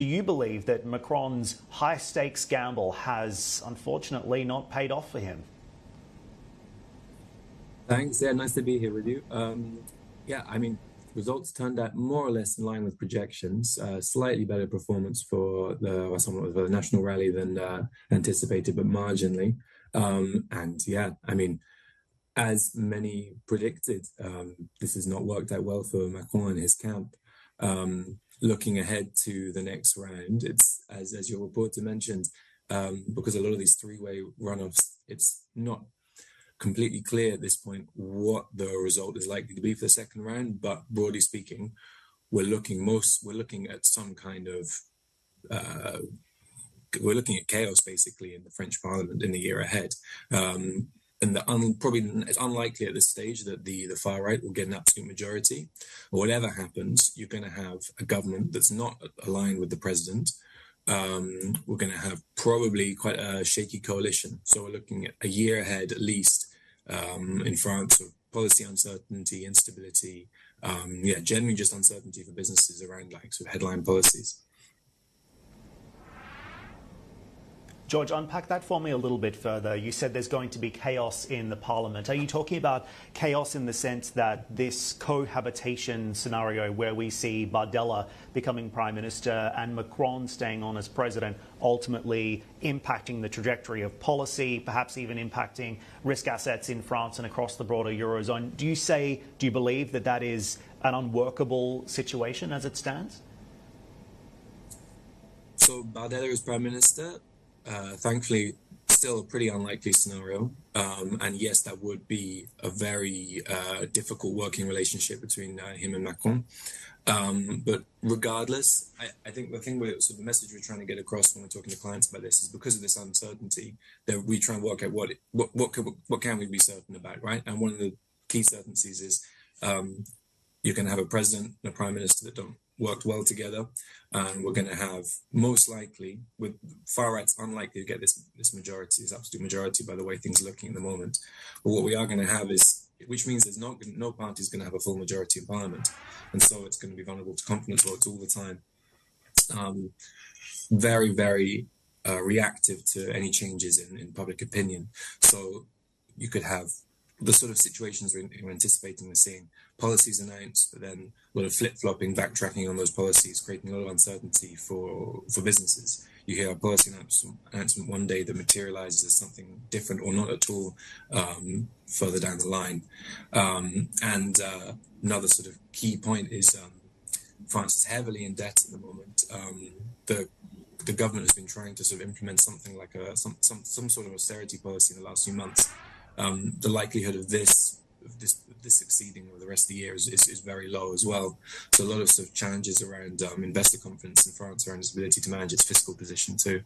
Do you believe that Macron's high-stakes gamble has unfortunately not paid off for him? Thanks. Yeah, nice to be here with you. Yeah, I mean, results turned out more or less in line with projections. Slightly better performance for the national rally than anticipated, but marginally. And yeah, I mean, as many predicted, this has not worked out well for Macron and his camp. Looking ahead to the next round, it's as your reporter mentioned, because a lot of these three-way runoffs, it's not completely clear at this point what the result is likely to be for the second round. But broadly speaking, we're looking at some kind of we're looking at chaos basically in the French Parliament in the year ahead. And probably it's unlikely at this stage that the far right will get an absolute majority. Or whatever happens, you're going to have a government that's not aligned with the president. We're going to have probably quite a shaky coalition. So we're looking at a year ahead at least in France of policy uncertainty, instability, generally just uncertainty for businesses around like sort of headline policies. George, unpack that for me a little bit further. You said there's going to be chaos in the parliament. Are you talking about chaos in the sense that this cohabitation scenario where we see Bardella becoming prime minister and Macron staying on as president ultimately impacting the trajectory of policy, perhaps even impacting risk assets in France and across the broader Eurozone? Do you believe that that is an unworkable situation as it stands? So Bardella is prime minister. Thankfully, still a pretty unlikely scenario. And yes, that would be a very difficult working relationship between him and Macron. But regardless, I think the message we're trying to get across when we're talking to clients about this is because of this uncertainty that we try and work out what can we be certain about, right? And one of the key certainties is you're going to have a president and a prime minister that don't work well together, and we're going to have most likely, with far right's unlikely to get this majority, this absolute majority, by the way things are looking at the moment. But what we are going to have is, which means there's no party is going to have a full majority in parliament, and so it's going to be vulnerable to confidence votes all the time. Very, very reactive to any changes in public opinion. So you could have the sort of situations we're anticipating, we're seeing policies announced, but then a lot of flip-flopping, backtracking on those policies, creating a lot of uncertainty for businesses. You hear a policy announcement one day that materializes as something different or not at all further down the line. And another sort of key point is France is heavily in debt at the moment. The government has been trying to sort of implement something like some sort of austerity policy in the last few months. The likelihood of this succeeding over the rest of the year is very low as well. So a lot of sort of challenges around investor confidence in France around its ability to manage its fiscal position too.